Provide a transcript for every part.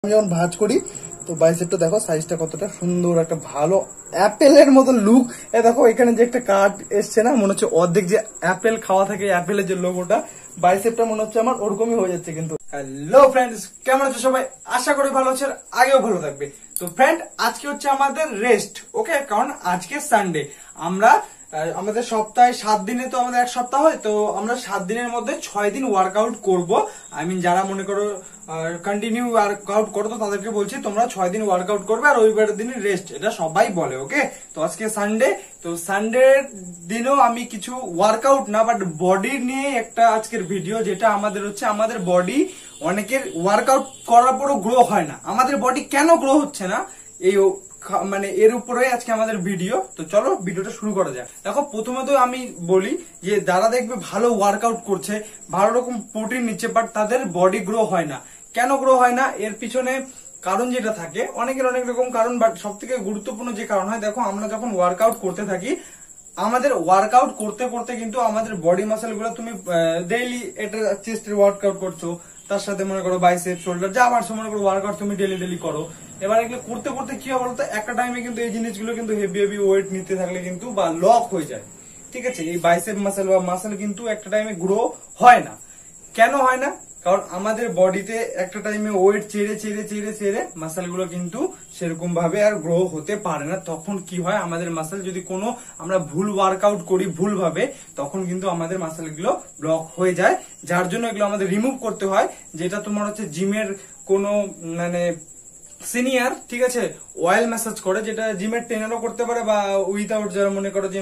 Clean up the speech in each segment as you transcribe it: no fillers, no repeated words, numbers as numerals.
আমি যখন ভাঁজ করি তো বাইসেপটা দেখো সাইজটা কতটা সুন্দর, একটা ভালো অ্যাপেলের মতো লুক। দেখো এখানে যে একটা কার্ড এসছে না, মনে হচ্ছে অর্ধেক যে অ্যাপেল খাওয়া থাকে, অ্যাপেলের যে লোগোটা, বাইসেপটা মনে হচ্ছে আমার ওরকমই হয়ে যাচ্ছে। কিন্তু হ্যালো ফ্রেন্ডস, কেমন আছো সবাই? আশা করি ভালো আছে, আগেও ভালো থাকবে। তো ফ্রেন্ড, আজকে হচ্ছে আমাদের রেস্ট, ওকে? কারণ আজকে সানডে। আমরা আমাদের সপ্তাহে 7 দিনে তো আমাদের এক সপ্তাহ হয়, তো আমরা 7 দিনের মধ্যে 6 দিন ওয়ার্কআউট করব। আই মিন যারা মনে করো কন্টিনিউ ওয়ার্কআউট করো, তো তাদেরকে বলছি তোমরা 6 দিন ওয়ার্কআউট করবে আর রবিবারের দিন রেস্ট, এটা সবাই বলে, ওকে? তো আজকে সানডে, তো সানডের দিনেও আমি কিছু ওয়ার্কআউট না, বাট বডি নিয়ে একটা আজকের ভিডিও, যেটা আমাদের হচ্ছে আমাদের বডি অনেকের ওয়ার্কআউট করার পরও গ্রো হয় না। আমাদের বডি কেন গ্রো হচ্ছে না, এই মানে এর উপরে আজকে আমাদের ভিডিও। তো চলো ভিডিওটা শুরু করা যাক। দেখো, প্রথমত আমি বলি যে যারা দেখবে ভালো ওয়ার্কআউট করছে, ভালো রকম প্রোটিন নিচ্ছে, বাট তাদের বডি গ্রো হয় না। কেন গ্রো হয় না, এর পিছনে কারণ যেটা থাকে, অনেকের অনেক রকম কারণ, বাট সব থেকে গুরুত্বপূর্ণ যে কারণ হয়, দেখো আমরা যখন ওয়ার্কআউট করতে থাকি, আমাদের ওয়ার্কআউট করতে করতে কিন্তু আমাদের বডি মাসেল গুলো, তুমি ডেইলি এটা চেস্টের ওয়ার্কআউট করছো, তার সাথে মনে করো বাইসেপ, শোল্ডার, যা আমার মনে করো ওয়ার্কআউট তুমি ডেলি করো। এবার এগুলো করতে করতে কি হবে বলতো, একটা টাইমে কিন্তু এই জিনিসগুলো কিন্তু হেভি ওয়েট নিতে থাকলে কিন্তু বা লক হয়ে যায়, ঠিক আছে? এই বাইসেপ মাসেল বা মাসেল কিন্তু একটা টাইমে গ্রো হয় না। কেন হয় না? কারণ আমাদের বডিতে একটা টাইমে ওয়েট চেড়ে মাসেল গুলো কিন্তু সেরকম ভাবে আর গ্রো হতে পারে না। তখন কি হয়, আমাদের মাসেল যদি কোনো আমরা ভুল ওয়ার্কআউট করি ভুল ভাবে, তখন কিন্তু আমাদের মাসেল গুলো ব্লক হয়ে যায়, যার জন্য এগুলো আমাদের রিমুভ করতে হয়। যেটা তোমার হচ্ছে জিমের কোনো মানে সিনিয়র, ঠিক আছে, অয়েল ম্যাসাজ করে, যেটা জিমের ট্রেনারও করতে পারে, বা উইথাউট যারা মনে করো যে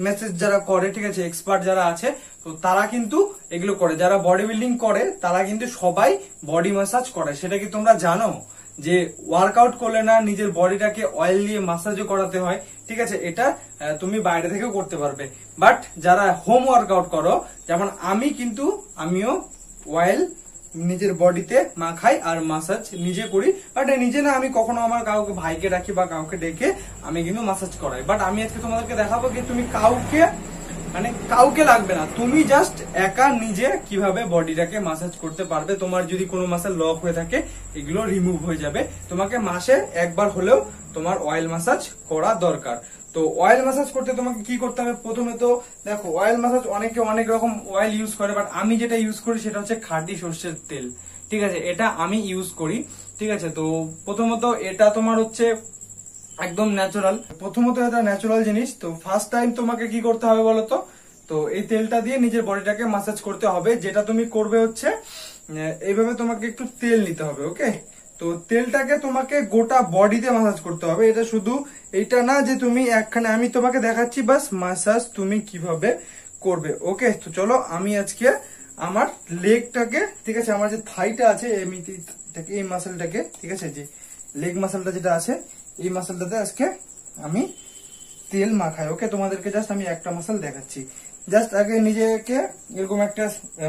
ম্যাসেজ যারা করে, ঠিক আছে, এক্সপার্ট যারা আছে, তো তারা কিন্তু এগুলো করে। যারা বডি বিল্ডিং করে তারা কিন্তু সবাই বডি ম্যাসাজ করে। সেটা কি তোমরা জানো যে ওয়ার্কআউট করলে না নিজের বডিটাকে অয়েল দিয়ে ম্যাসাজও করাতে হয়, ঠিক আছে? এটা তুমি বাইরে থেকেও করতে পারবে। বাট যারা হোম ওয়ার্কআউট করো, যেমন আমিও অয়েল নিজের বডিতে মাখাই আর মাসাজ নিজে করি। বাট নিজে না, আমি কখনো আমার কাউকে ভাইকে ডাকি বা কাউকে ডেকে আমি কিন্তু মাসাজ করাই। বাট আমি আজকে তোমাদেরকে দেখাবো যে তুমি কাউকে লাগবে না, তুমি জাস্ট একা নিজে কিভাবে বডিটাকে মাসাজ করতে পারবে। তোমার যদি কোনো মাসেল লক হয়ে থাকে, এগুলো রিমুভ হয়ে যাবে। তোমাকে মাসে একবার হলেও তোমার অয়েল মাসাজ করা দরকার। তো অয়েল ম্যাসাজ করতে তোমাকে কি করতে হবে? প্রথমে তো দেখো, অয়েল ম্যাসাজ অনেকে অনেক রকম অয়েল ইউজ করে, বাট আমি যেটা ইউজ করি সেটা হচ্ছে খাঁটি সর্ষের তেল, ঠিক আছে? এটা আমি ইউজ করি, ঠিক আছে? তো প্রথমত এটা তোমার হচ্ছে একদম ন্যাচারাল, এটা ন্যাচারাল জিনিস। তো ফার্স্ট টাইম তোমাকে কি করতে হবে বলতো, তো এই তেলটা দিয়ে নিজের বডিটাকে মাসাজ করতে হবে। যেটা তুমি করবে হচ্ছে এইভাবে, তোমাকে একটু তেল নিতে হবে, ওকে? তো তেলটাকে তোমাকে গোটা বডিতে মাসাজ করতে হবে। এটা শুধু এইটা না যে তুমি একখানে, আমি তোমাকে দেখাচ্ছি বাস মাসাজ তুমি কিভাবে করবে, ওকে? তো চলো, আমি আজকে আমার লেগটাকে, ঠিক আছে, আমার যে থাইটা আছে এই মাসেলটাকে, ঠিক আছে, যে লেগ মাসেলটা যেটা আছে, এই মাসেলটাতে আজকে আমি তেল মাখাই, ওকে? তোমাদেরকে জাস্ট আমি একটা মাসেল দেখাচ্ছি। জাস্ট আগে নিজেকে এরকম একটা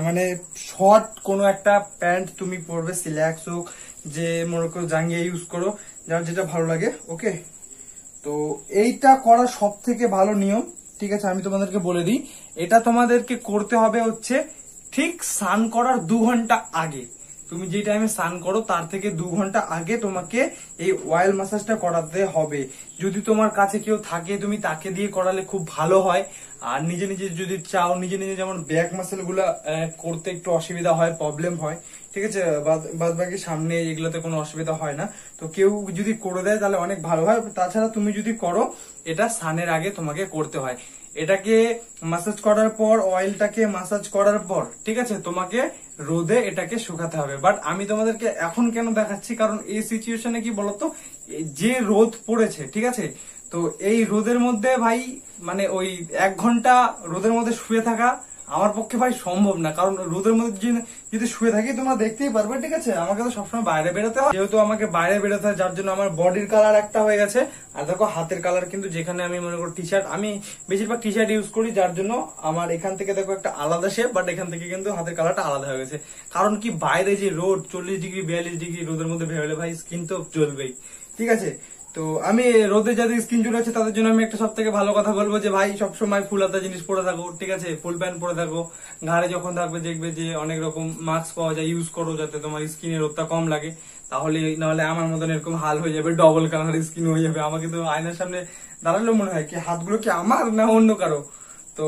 মানে শর্ট কোনো একটা প্যান্ট তুমি পরবে, সিল্যাক্স হোক, যে মনে করো জাঙ্গিয়া ইউজ করো, যার যেটা ভালো লাগে, ওকে? তো এইটা করা সব থেকে ভালো নিয়ম, ঠিক আছে? আমি তোমাদেরকে বলে দিই, এটা তোমাদেরকে করতে হবে হচ্ছে ঠিক স্নান করার 2 ঘন্টা আগে। তুমি যে টাইমে স্নান করো তার থেকে 2 ঘন্টা আগে তোমাকে এই অয়েল ম্যাসাজটা করাতে হবে। যদি তোমার কাছে কেউ থাকে, তুমি তাকে দিয়ে করালে খুব ভালো হয়। আর নিজে নিজে যদি চাও, নিজে যেমন ব্যাক মাসেল গুলা করতে একটু অসুবিধা হয়, প্রবলেম হয়, ঠিক আছে? বাদ বাকি সামনে এগুলোতে কোনো অসুবিধা হয় না। তো কেউ যদি করে দেয় তাহলে অনেক ভালো হয়। তাছাড়া তুমি যদি করো, এটা স্নানের আগে তোমাকে করতে হয়। এটাকে মাসাজ করার পর, অয়েলটাকে মাসাজ করার পর, ঠিক আছে, তোমাকে রোদে এটাকে শুকাতে হবে। বাট আমি তোমাদেরকে এখন কেন দেখাচ্ছি, কারণ এই সিচুয়েশনে কি বলতো, যে রোদ পড়েছে, ঠিক আছে, তো এই রোদের মধ্যে ভাই মানে ওই 1 ঘন্টা রোদের মধ্যে শুয়ে থাকা আমার পক্ষে ভাই সম্ভব না। কারণ রোদের মধ্যে যদি শুয়ে থাকি, তোমরা দেখতেই পারবে, ঠিক আছে? আমাকে তো সবসময় বাইরে বেরোতে হয়, যেহেতু আমাকে বাইরে বেরোতে হয়, যার জন্য আমার বডির কালার একটা হয়ে গেছে। আর দেখো হাতের কালার কিন্তু, যেখানে আমি মনে করি টি শার্ট, আমি বেশিরভাগ টি শার্ট ইউজ করি, যার জন্য আমার এখান থেকে দেখো একটা আলাদা শেপ, বাট এখান থেকে কিন্তু হাতের কালারটা আলাদা হয়ে গেছে। কারণ কি, বাইরে যে রোদ 40 ডিগ্রি 42 ডিগ্রি রোদের মধ্যে বেরোলে ভাই স্কিন তো জ্বলবেই, ঠিক আছে? তো আমি রোদে যাদের স্কিন জুড়ে আছে তাদের জন্য আমি একটা সব থেকে ভালো কথা বলবো যে ভাই সবসময় ফুল হাতা জিনিস পরে থাকো, ঠিক আছে, ফুল প্যান্ট পরে থাকো, ঘাড়ে যখন থাকবে দেখবে যে অনেক রকম মাস্ক পাওয়া যায়, ইউজ করো যাতে তোমার স্কিনের রোদটা কম লাগে। তাহলে নাহলে আমার মতন এরকম হাল হয়ে যাবে, ডবল কালার স্কিন হয়ে যাবে। আমাকে তো আয়নার সামনে দাঁড়ালেও মনে হয় কি হাতগুলো কি আমার না অন্য কারো। তো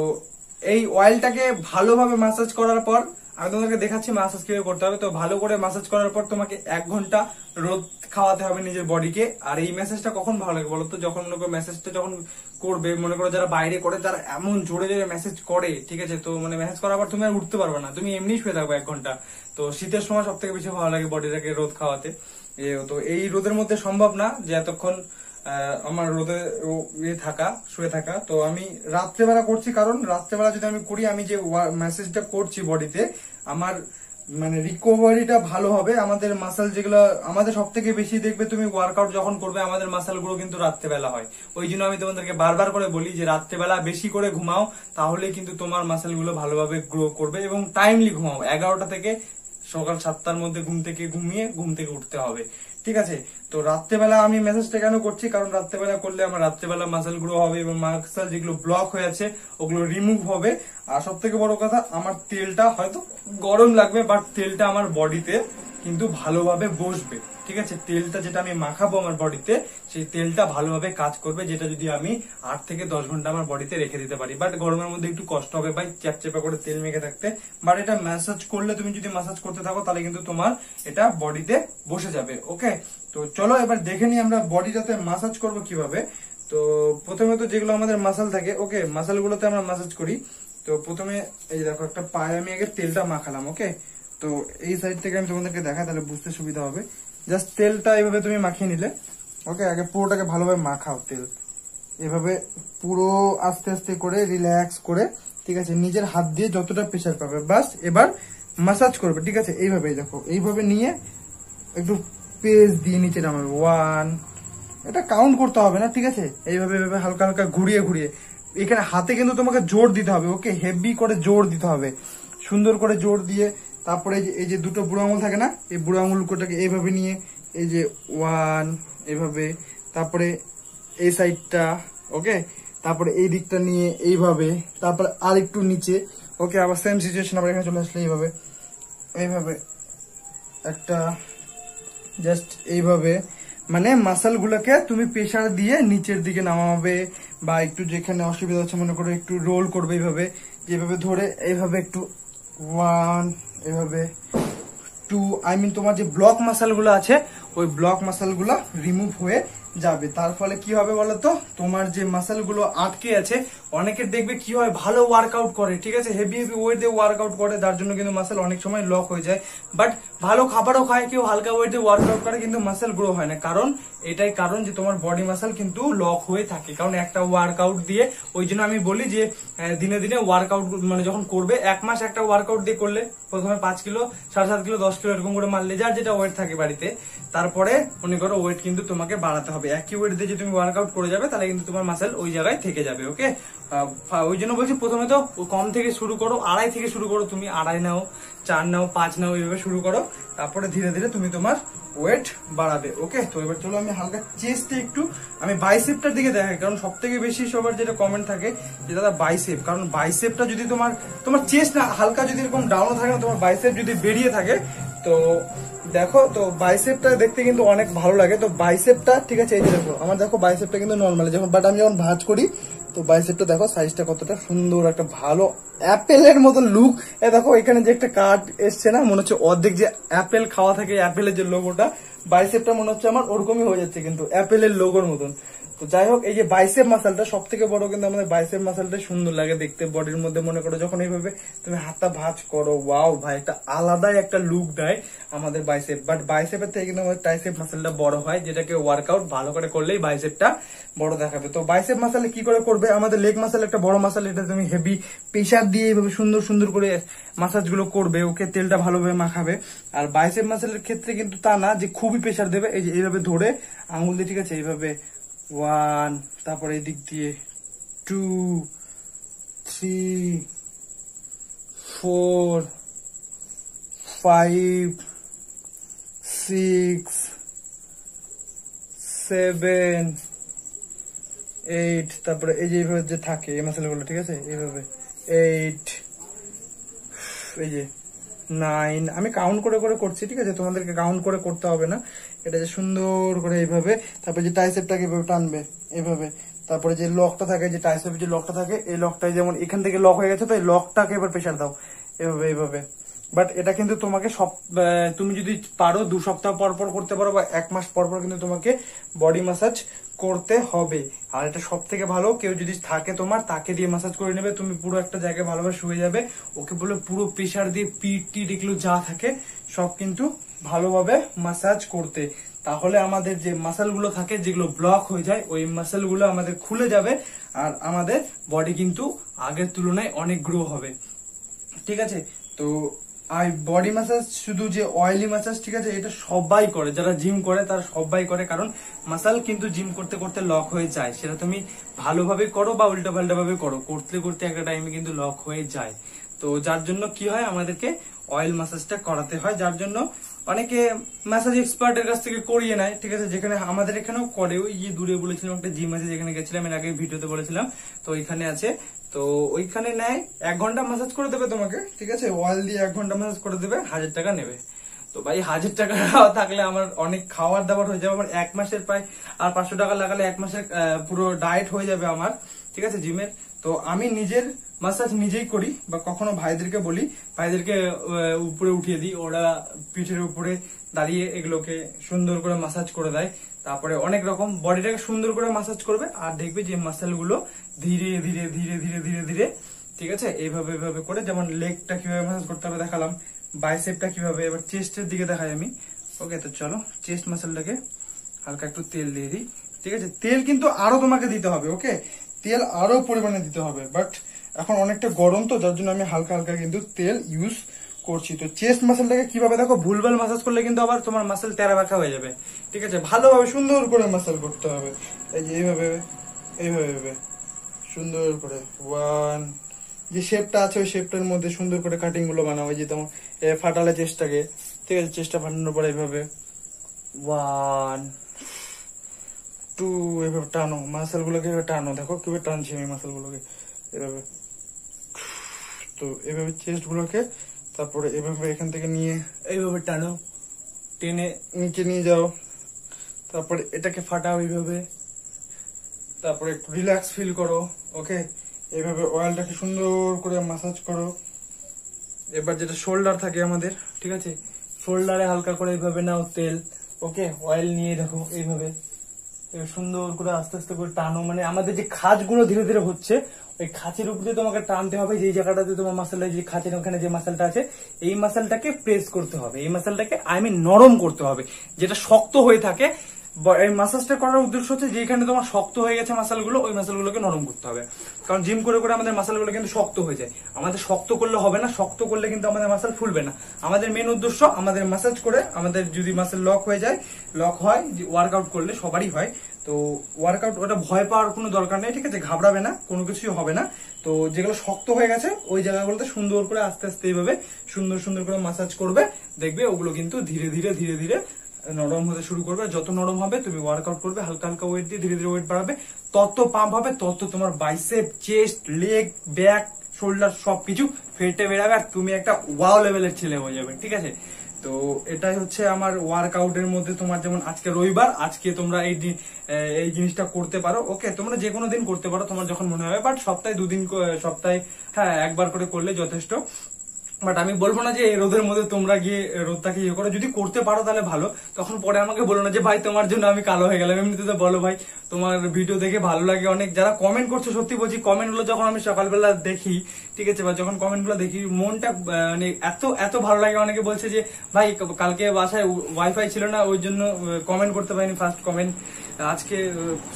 এই অয়েলটাকে ভালোভাবে ম্যাসাজ করার পর আমি তোমাকে দেখাচ্ছি ম্যাসাজ কিভাবে করতে হবে। তো ভালো করে ম্যাসাজ করার পর তোমাকে 1 ঘন্টা রোদ খাওয়াতে হবে নিজের বডিকে। আর এই ম্যাসাজটা কখন ভালো লাগে বলো তো, যখন মনে করো ম্যাসাজটা যখন করবে, মনে করো যারা বাইরে করে তারা এমন জোরে জোরে ম্যাসাজ করে, ঠিক আছে, তো মানে ম্যাসাজ করার পর তুমি আর উঠতে পারবে না, তুমি এমনি শুয়ে থাকবে 1 ঘন্টা। তো শীতের সময় সব থেকে বেশি ভালো লাগে বডিটাকে রোদ খাওয়াতে। তো এই রোদের মধ্যে সম্ভব না যে এতক্ষণ আমার রোদে থাকা, শুয়ে থাকা। তো আমি রাত্রেবেলা করছি, কারণ রাত্রেবেলা যদি আমি করি, আমি যে ম্যাসেজটা করছি বডিতে, আমার মানে রিকভারিটা ভালো হবে। আমাদের মাসেল যেগুলো আমাদের সব থেকে বেশি দেখবে তুমি ওয়ার্কআউট যখন করবে, আমাদের মাসেল গুলো কিন্তু রাত্রেবেলা হয়। ওই জন্য আমি তোমাদেরকে বারবার করে বলি যে রাত্রেবেলা বেশি করে ঘুমাও, তাহলে কিন্তু তোমার মাসেল গুলো ভালোভাবে গ্রো করবে। এবং টাইমলি ঘুমাও, 11টা থেকে সকাল 7টার মধ্যে ঘুম থেকে উঠতে হবে, ঠিক আছে। তো রাত্রেবেলা আমি মেসেজটা কেন করছি, কারণ রাত্রেবেলা করলে আমার রাত্রেবেলা মাসেল গ্রো হবে এবং মাসেল যেগুলো ব্লক হয়ে আছে ওগুলো রিমুভ হবে। আর সব থেকে বড় কথা, আমার তেলটা হয়তো গরম লাগবে, বাট তেলটা আমার বডিতে কিন্তু ভালোভাবে বসবে, ঠিক আছে। তেলটা যেটা আমি মাখাবো আমার বডিতে, সেই তেলটা ভালোভাবে কাজ করবে, যেটা যদি আমি 8 থেকে 10 ঘন্টা আমার বডিতে রেখে দিতে পারি। বাট গরমের মধ্যে একটু কষ্ট হবে ভাই চ্যাপচ্যাপা করে তেল মেখে থাকতে। বাট এটা ম্যাসাজ করলে, তুমি যদি ম্যাসাজ করতে থাকো তাহলে কিন্তু তোমার এটা বডিতে বসে যাবে। ওকে, তো চলো এবার দেখে নিই আমরা বডিটাতে ম্যাসাজ করবো কিভাবে। তো প্রথমে তো যেগুলো আমাদের মাসাল থাকে, ওকে, মাসাল গুলোতে আমরা ম্যাসাজ করি। তো প্রথমে এই দেখো একটা পায়ে আমি আগে তেলটা মাখালাম। ওকে, তো এই সাইড থেকে আমি তোমাদেরকে দেখা, তাহলে বুঝতে সুবিধা হবে। জাস্ট তেলটা এইভাবে তুমি মাখিয়ে নিলে। ওকে, আগে পুরোটাকে ভালোভাবে মাখাও তেল, এভাবে পুরো আস্তে আস্তে করে রিল্যাক্স করে, ঠিক আছে, নিজের হাত দিয়ে যতটা প্রেসার পাবে বাস এবার মাসাজ করবে, ঠিক আছে। এইভাবে দেখো, এইভাবে নিয়ে একটু পেস দিয়ে নিচে নামাবে। 1, এটা কাউন্ট করতে হবে না, ঠিক আছে। এইভাবে এইভাবে হালকা হালকা ঘুরিয়ে ঘুরিয়ে, এখানে হাতে কিন্তু তোমাকে জোর দিতে হবে। ওকে, হেভি করে জোর দিতে হবে, সুন্দর করে জোর দিয়ে। তারপরে এই যে দুটো বুড়ো আঙুল থাকে না, এই বুড়ো আঙুলটাকে এইভাবে নিয়ে এই যে 1 এইভাবে, তারপরে এই সাইডটা, ওকে, তারপরে এই দিকটা নিয়ে এইভাবে, তারপরে আর একটু নিচে। ওকে, আবার সেম সিচুয়েশন আবার এখানে চলে আসলে এইভাবে এইভাবে একটা, জাস্ট এইভাবে, মানে মাসাল গুলোকে তুমি প্রেসার দিয়ে নিচের দিকে নামাবে, বা একটু যেখানে অসুবিধা হচ্ছে মনে করো একটু রোল করবে এইভাবে, যেভাবে ধরে এইভাবে একটু 1 এইভাবে 2, তোমার যে ব্লক মাসাল গুলো আছে ওই ব্লক মাসাল গুলো রিমুভ হয়ে যাবে। তার ফলে কি হবে বলতো, তোমার যে মাসাল গুলো আটকে আছে, অনেকের দেখবে কি হয় ভালো ওয়ার্কআউট করে, ঠিক আছে, হেভি হেভি ওয়েট দিয়ে ওয়ার্কআউট করে, তার জন্য কিন্তু মাসেল অনেক সময় লক হয়ে যায়। বাট ভালো খাবারও খায় কেউ, হালকা ওয়েট দিয়ে ওয়ার্কআউট করে, কিন্তু মাসেল গ্রো হয় না। কারণ এটাই কারণ যে তোমার বডি মাসেল কিন্তু লক হয়ে থাকে, কারণ একটা ওয়ার্কআউট দিয়ে। ওই জন্য আমি বলি যে দিনে দিনে ওয়ার্কআউট মানে যখন করবে, 1 মাস একটা ওয়ার্কআউট দিয়ে করলে, প্রথমে 5 কিলো, 7.5 কিলো, 10 কিলো এরকম করে মারলে, যার যেটা ওয়েট থাকে বাড়িতে, তারপরে মনে করো ওয়েট কিন্তু তোমাকে বাড়াতে হবে। একই ওয়েট দিয়ে যদি তুমি ওয়ার্কআউট করে যাবে তাহলে কিন্তু তোমার মাসেল ওই জায়গায় থেকে যাবে। ওকে, ওই জন্য বলছি প্রথমে তো কম থেকে শুরু করো, 2.5 থেকে শুরু করো, তুমি 2.5 নাও, 4 নাও, 5 নাও, এইভাবে শুরু করো। তারপরে ধীরে ধীরে তুমি তোমার ওয়েট বাড়াবে। ওকে, তো এবার চলো আমি হালকা চেস্টে একটু আমি বাইসেপটার দিকে দেখাই, কারণ সব থেকে বেশি সবার যেটা কমেন্ট থাকে যে দাদা বাইসেপ, কারণ বাইসেপটা যদি তোমার চেস্ট না হালকা যদি এরকম ডাউন থাকে না, তোমার বাইসেপ যদি বেরিয়ে থাকে, তো দেখো, তো বাইসেপটা দেখতে কিন্তু অনেক ভালো লাগে। তো বাইসেপটা, ঠিক আছে, এই যে দেখো আমার, দেখো বাইসেপটা কিন্তু নর্মাল, যখন বাট আমি যখন ভাঁজ করি, তো বাইসেপটা দেখো সাইজটা কতটা সুন্দর, একটা ভালো অ্যাপেলের মতো লুক। দেখো এখানে যে একটা কার্ড এসছে না, মনে হচ্ছে অর্ধেক যে অ্যাপেল খাওয়া থাকে, অ্যাপেলের যে লোগোটা, বাইসেপটা মনে হচ্ছে আমার ওরকমই হয়ে যাচ্ছে, কিন্তু অ্যাপেলের লোগোর মতন। তো যাই হোক, এই যে বাইসেপ মাসালটা সব থেকে বড়, কিন্তু আমাদের বাইসেপ মাসালটা সুন্দর লাগে দেখতে বডির মধ্যে। মনে করো যখন এইভাবে তুমি হাতটা ভাঁজ করো, ওয়াও ভাই, একটা আলাদাই একটা লুক দেয় আমাদের বাইসেপ। বাট বাইসেপের থেকে কিন্তু আমাদের ট্রাইসেপ মাসালটা বড় হয়, যেটাকে ওয়ার্কআউট ভালো করে করলেই বাইসেপটা বড় দেখাবে। তো বাইসেপ মাসালে কি করে করবে, আমাদের লেগ মাসাল একটা বড় মাসাল, এটা তুমি হেভি প্রেসার দিয়ে এইভাবে সুন্দর সুন্দর করে মাসাজ গুলো করবে। ওকে, তেলটা ভালোভাবে মাখাবে। আর বাইসেপ মাসালের ক্ষেত্রে কিন্তু তা না যে খুবই প্রেসার দেবে, এই যে এইভাবে ধরে আঙুল দিয়ে, ঠিক আছে, এইভাবে 1, তারপরে এই দিক দিয়ে 2, 3, 4, 5, 6, 7, 8, তারপরে এই যে এইভাবে যে থাকে এই মাসেল গুলো, ঠিক আছে, এইভাবে 8, এই যে 9, আমি কাউন্ট করে করে করছি, ঠিক আছে, তোমাদেরকে কাউন্ট করে করতে হবে না। এটা যে সুন্দর করে এইভাবে, তারপরে যে টাইসেপটাকে এইভাবে টানবে এইভাবে, তারপরে যে লকটা থাকে, যে টাইসেপের যে লকটা থাকে, এই লকটাই যেমন এখান থেকে লক হয়ে গেছে, তো এই লকটাকে এবার প্রেসার দাও এইভাবে এইভাবে। বাট এটা কিন্তু তোমাকে তুমি যদি পারো 2 সপ্তাহ পর পর করতে পারো, বা 1 মাস পর পর কিন্তু তোমাকে বডি ম্যাসাজ করতে হবে। আর এটা সব থেকে ভালো, কেউ যদি থাকে তোমার, তাকে দিয়ে ম্যাসাজ করে নেবে, তুমি পুরো একটা জায়গায় ভালোভাবে শুয়ে যাবে, ওকে বলে পুরো প্রেসার দিয়ে পিঠ টিট এগুলো যা থাকে সব কিন্তু ভালোভাবে ম্যাসাজ করতে। তাহলে আমাদের যে মাসেল গুলো থাকে, যেগুলো ব্লক হয়ে যায়, ওই মাসেল গুলো আমাদের খুলে যাবে, আর আমাদের বডি কিন্তু আগের তুলনায় অনেক গ্রো হবে, ঠিক আছে। তো আর বডি ম্যাসাজ শুধু যে অয়েলি ম্যাসাজ, ঠিক আছে, এটা সবাই করে, যারা জিম করে তারা সবাই করে, কারণ মাসাল কিন্তু জিম করতে করতে লক হয়ে যায়, সেটা তুমি ভালোভাবে করো বা উল্টা পাল্টা ভাবে করো, করতে করতে একটা টাইমে কিন্তু লক হয়ে যায়। তো যার জন্য কি হয়, আমাদেরকে অয়েল ম্যাসাজটা করাতে হয়, যার জন্য অনেকে ম্যাসাজ এক্সপার্টের কাছ থেকে করিয়ে নেয়, ঠিক আছে, যেখানে আমাদের এখানেও করে। ওই যে দূরে বলেছিলাম একটা জিম আছে যেখানে গেছিলাম, এর আগে ভিডিওতে বলেছিলাম, তো ওইখানে আছে, তো ওইখানে নেয় 1 ঘন্টা ম্যাসাজ করে দেবে তোমাকে, ঠিক আছে, অয়েল দিয়ে 1 ঘন্টা ম্যাসাজ করে দেবে, 1000 টাকা নেবে। তো ভাই 1000 টাকা থাকলে আমার অনেক খাওয়ার দাবার হয়ে যাবে, আমার 1 মাসের প্রায়, আর 500 টাকা লাগালে 1 মাসের পুরো ডায়েট হয়ে যাবে আমার, ঠিক আছে, জিমের। তো আমি নিজের ম্যাসাজ নিজেই করি, বা কখনো ভাইদেরকে বলি, ভাইদেরকে উপরে উঠিয়ে দিই, ওরা পিঠের উপরে দাঁড়িয়ে এগুলোকে সুন্দর করে ম্যাসাজ করে দেয়। তারপরে অনেক রকম বডিটাকে সুন্দর করে ম্যাসাজ করবে, আর দেখবে যে মাসেল গুলো ধীরে ধীরে ধীরে ধীরে ধীরে ধীরে, ঠিক আছে, এইভাবে এইভাবে করে, যেমন লেগটা কিভাবে ম্যাসাজ করতে হবে দেখালাম, বাইসেপটা কিভাবে, এবার চেস্টের দিকে দেখাই আমি। ওকে, তো চলো চেস্ট মাসেলটাকে হালকা একটু তেল দিয়ে দিই, ঠিক আছে, তেল কিন্তু আরো তোমাকে দিতে হবে, ওকে, তেল আরো পরিমাণে দিতে হবে, বাট এখন অনেকটা গরম, তো যার জন্য আমি হালকা হালকা কিন্তু তেল ইউজ করছি। তো চেস্ট মাসেলটাকে কিভাবে দেখো, ভুলভাল মাসাজ করলে কিন্তু আবার তোমার মাসেল তেরা বাঁকা হয়ে যাবে, ঠিক আছে, ভালোভাবে সুন্দর করে মাসেল করতে হবে, এই যে এইভাবে এইভাবে সুন্দর করে 1, যে শেপটা আছে ওই শেপটার মধ্যে সুন্দর করে কাটিং গুলো বানাবো, যে তোমার ফাটালে চেস্টটাকে, ঠিক আছে, চেস্টটা ফাটানোর পরে এইভাবে 1, 2, এভাবে টানো মাসেল গুলোকে, এভাবে টানো, দেখো কিভাবে টানছি আমি মাসেল গুলোকে এভাবে। তো এভাবে চেস্ট গুলোকে, তারপরে এভাবে এখান থেকে নিয়ে এইভাবে টানো, টেনে নিচে নিয়ে যাও, তারপরে এটাকে ফাটাও এইভাবে, তারপরে একটু রিল্যাক্স ফিল করো, ওকে, এইভাবে অয়েলটাকে সুন্দর করে ম্যাসাজ করো। এবার যেটা শোল্ডার থাকে আমাদের, ঠিক আছে, শোল্ডারে হালকা করে এইভাবে নাও তেল, ওকে, অয়েল নিয়ে দেখো এইভাবে সুন্দর করে আস্তে আস্তে করে টানো, মানে আমাদের যে খাঁজগুলো ধীরে ধীরে হচ্ছে, ওই খাঁচের উপরে তোমাকে টানতে হবে, যে জায়গাটাতে তোমার মাসেলটা, যে খাঁচের ওখানে যে মাসেলটা আছে, এই মাসেলটাকে প্রেস করতে হবে, এই মাসেলটাকে নরম করতে হবে, যেটা শক্ত হয়ে থাকে। এই মাসাজটা করার উদ্দেশ্য হচ্ছে যেখানে তোমার শক্ত হয়ে গেছে মাসেলগুলো, ওই মাসেলগুলোকে নরম করতে হবে, কারণ জিম করে করে আমাদের মাসেলগুলো কিন্তু শক্ত হয়ে যায়, আমাদের শক্ত করলে হবে না, শক্ত করলে কিন্তু আমাদের মাসেল ফুলবে না। আমাদের মেন উদ্দেশ্য আমাদের মাসাজ করে, আমাদের যদি মাসেল লক হয়ে যায়, লক হয় ওয়ার্কআউট করলে, সবারই হয়, তো ওয়ার্কআউট, ওটা ভয় পাওয়ার কোনো দরকার নেই, ঠিক আছে, ঘাবড়াবে না, কোনো কিছুই হবে না। তো যেগুলো শক্ত হয়ে গেছে ওই জায়গাগুলোতে সুন্দর করে আস্তে আস্তে এইভাবে সুন্দর সুন্দর করে মাসাজ করবে, দেখবে ওগুলো কিন্তু ধীরে ধীরে ধীরে ধীরে নরম হতে শুরু করবে। যত নরম হবে তুমি ওয়ার্কআউট করবে, হালকা হালকা ওয়েট দিয়ে ধীরে ধীরে ওয়েট বাড়াবে, তত পাম্প হবে, তত তোমার bicep, chest, leg, back, shoulder সবকিছু ফেটে বেড়াবে, আর তুমি একটা ওয়াও লেভেলের ছেলে হয়ে যাবে, ঠিক আছে। তো এটাই হচ্ছে আমার ওয়ার্কআউটের মধ্যে, তোমার যেমন আজকে রবিবার, আজকে তোমরা এই জিনিসটা করতে পারো, ওকে, তোমরা যে কোনো দিন করতে পারো তোমার যখন মনে হবে, বাট সপ্তাহে 2 দিন, সপ্তাহে হ্যাঁ 1 বার করে করলে যথেষ্ট। বাট আমি বলবো না যে এই রোদের মধ্যে তোমরা গিয়ে রোদটাকে ইয়ে করো, যদি করতে পারো তাহলে ভালো, তখন পরে আমাকে বলো না যে ভাই তোমার জন্য আমি কালো হয়ে গেলাম, এমনিতে তো বলো ভাই তোমার ভিডিও দেখে ভালো লাগে অনেক, যারা কমেন্ট করছে, সত্যি বলছি, কমেন্ট গুলো যখন আমি সকালবেলা দেখি, ঠিক আছে, বা যখন কমেন্ট গুলো দেখি, মনটা মানে এত এত ভালো লাগে। অনেকে বলছে যে ভাই কালকে বাসায় ওয়াইফাই ছিল না, ওই জন্য কমেন্ট করতে পারিনি, ফার্স্ট কমেন্ট আজকে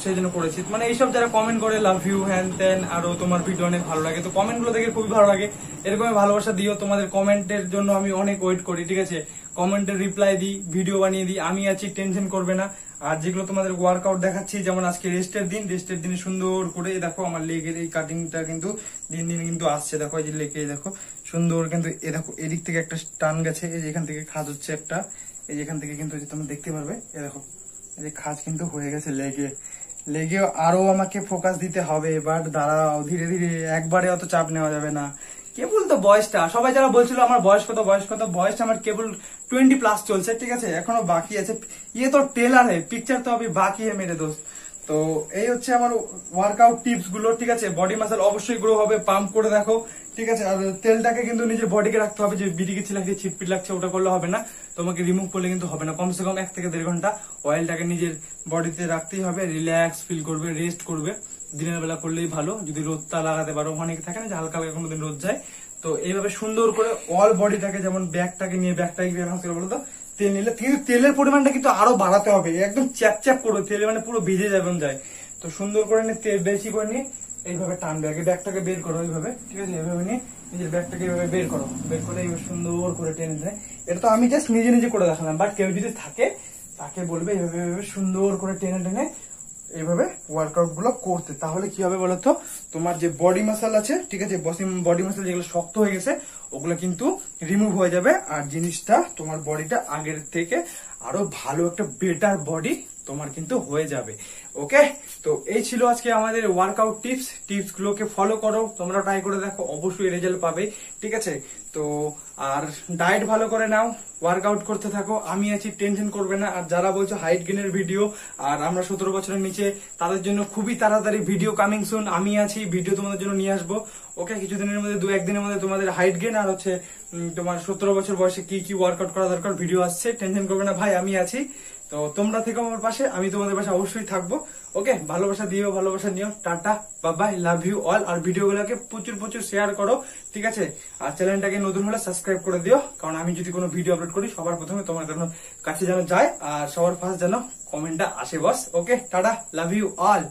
সেই জন্য করেছি, মানে এইসব যারা কমেন্ট করে লাভ ইউ হ্যান ত্যান, আরো তোমার ভিডিও অনেক ভালো লাগে, তো কমেন্ট গুলো দেখে খুবই ভালো লাগে, এরকমই ভালোবাসা দিও, তোমাদের কমেন্টের জন্য আমি অনেক ওয়েট করি, ঠিক আছে, কমেন্টের রিপ্লাই দিই, ভিডিও বানিয়ে দিই, আমি আছি, টেনশন করবে না। আর যেগুলো তোমাদের ওয়ার্কআউট দেখাচ্ছি, যেমন আজকে রেস্টের দিনে সুন্দর করে দেখো আমার লেগের এই কাটিংটা কিন্তু দিন দিন কিন্তু আসছে, দেখো এই যে লেগে দেখো সুন্দর, কিন্তু এ দেখো এদিক থেকে একটা টান গেছে, এই যে এখান থেকে খাদ হচ্ছে একটা, এই যে এখান থেকে কিন্তু তুমি দেখতে পারবে, এ দেখো এই যে খাঁজ কিন্তু হয়ে গেছে লেগে, লেগে আরো আমাকে ফোকাস দিতে হবে। বাট দাঁড়াও, ধীরে ধীরে, একবারে অত চাপ নেওয়া যাবে না। কেবল তো বয়সটা, সবাই যারা বলছিল আমার বয়স কত বয়স কত, বয়সটা আমার কেবল 20+ চলছে, ঠিক আছে, এখনো বাকি আছে। ইয়ে তো টেলার है, পিকচার তো अभी বাকি है मेरे दोस्त। তো এই হচ্ছে আমার ওয়ার্কআউট টিপস গুলো, ঠিক আছে। বডি মাসল অবশ্যই গ্রো হবে, পাম্প করে দেখো, ঠিক আছে। আর তেলটাকে কিন্তু নিজের বডিকে রাখতে হবে, যে বিড়ি গেছে লাগছে, ছিটপিট লাগছে, ওটা করলে হবে না, তোমাকে রিমুভ করলে কিন্তু হবে না। কমসে কম 1 থেকে 1.5 ঘন্টা অয়েলটাকে নিজের বডিতে রাখতেই হবে, রিল্যাক্স ফিল করবে, রেস্ট করবে। দিনের বেলা করলেই ভালো, যদি রোদটা লাগাতে পারো, অনেকে থাকে না যে হালকা হালকা কোনোদিন রোদ যায়, তো এইভাবে সুন্দর করে অল বডিটাকে, যেমন ব্যাকটাকে নিয়ে, ব্যাকটাকে বলতো তেল নিলে, কিন্তু তেলের পরিমাণটা কিন্তু আরো বাড়াতে হবে, একদম চ্যাপ চ্যাপ করবে তেল, মানে পুরো ভিজে যাবেন যায়। তো সুন্দর করে নিয়ে তেল বেশি করে নিয়ে এইভাবে টানবে, আগে ব্যাগটাকে বের করো এইভাবে, ঠিক আছে, এইভাবে নিয়ে নিজের ব্যাগটাকে এইভাবে বের করো, বের করে এইভাবে সুন্দর করে টেনে টেনে। এটা তো আমি জাস্ট নিজে নিজে করে দেখালাম, বাট কেউ যদি থাকে তাকে বলবে এইভাবে এইভাবে সুন্দর করে টেনে টেনে এইভাবে ওয়ার্কআউট গুলো করতে। তাহলে কি হবে বলতো, তোমার যে বডি মাসল আছে, ঠিক আছে, বডি মাসল যেগুলো শক্ত হয়ে গেছে ওগুলো কিন্তু রিমুভ হয়ে যাবে, আর জিনিসটা তোমার বডিটা আগের থেকে আরো ভালো একটা বেটার বডি তোমার কিন্তু হয়ে যাবে। ওকে, তো এই ছিল আজকে আমাদের ওয়ার্কআউট টিপস। টিপস গুলোকে ফলো করো, তোমরা ট্রাই করে দেখো, অবশ্যই রেজাল্ট পাবে, ঠিক আছে। তো আর ডায়েট ভালো করে নাও, ওয়ার্কআউট করতে থাকো, আমি আছি, টেনশন করবে না। আর যারা বলছো হাইট গেনের ভিডিও, আর আমরা 17 বছরের নিচে, তাদের জন্য খুবই তাড়াতাড়ি ভিডিও কামিং সুন, আমি আছি, ভিডিও তোমাদের জন্য নিয়ে আসবো। ওকে, কিছুদিনের মধ্যে 2-1 দিনের মধ্যে তোমাদের হাইট গেন আর হচ্ছে তোমার 17 বছর বয়সে কি কি ওয়ার্কআউট করা দরকার ভিডিও আসছে, টেনশন করবে না ভাই, আমি আছি। তো তোমরা থেকে আমার পাশে, আমি তোমাদের পাশে অবশ্যই থাকবো। ওকে, ভালোবাসা দিও, ভালোবাসা নিও, ta-ta, bye bye, love you all. আর ভিডিওগুলোকে প্রচুর প্রচুর শেয়ার করো, ঠিক আছে। আর চ্যানেলটাকে নতুন হলে সাবস্ক্রাইব করে দিও, কারণ আমি যদি কোনো ভিডিও আপলোড করি সবার প্রথমে তোমার কাছে যেন যায়, আর সবার ফার্স্ট যেন কমেন্টটা আসে বস। ওকে, টাটা, লাভ ইউ অল।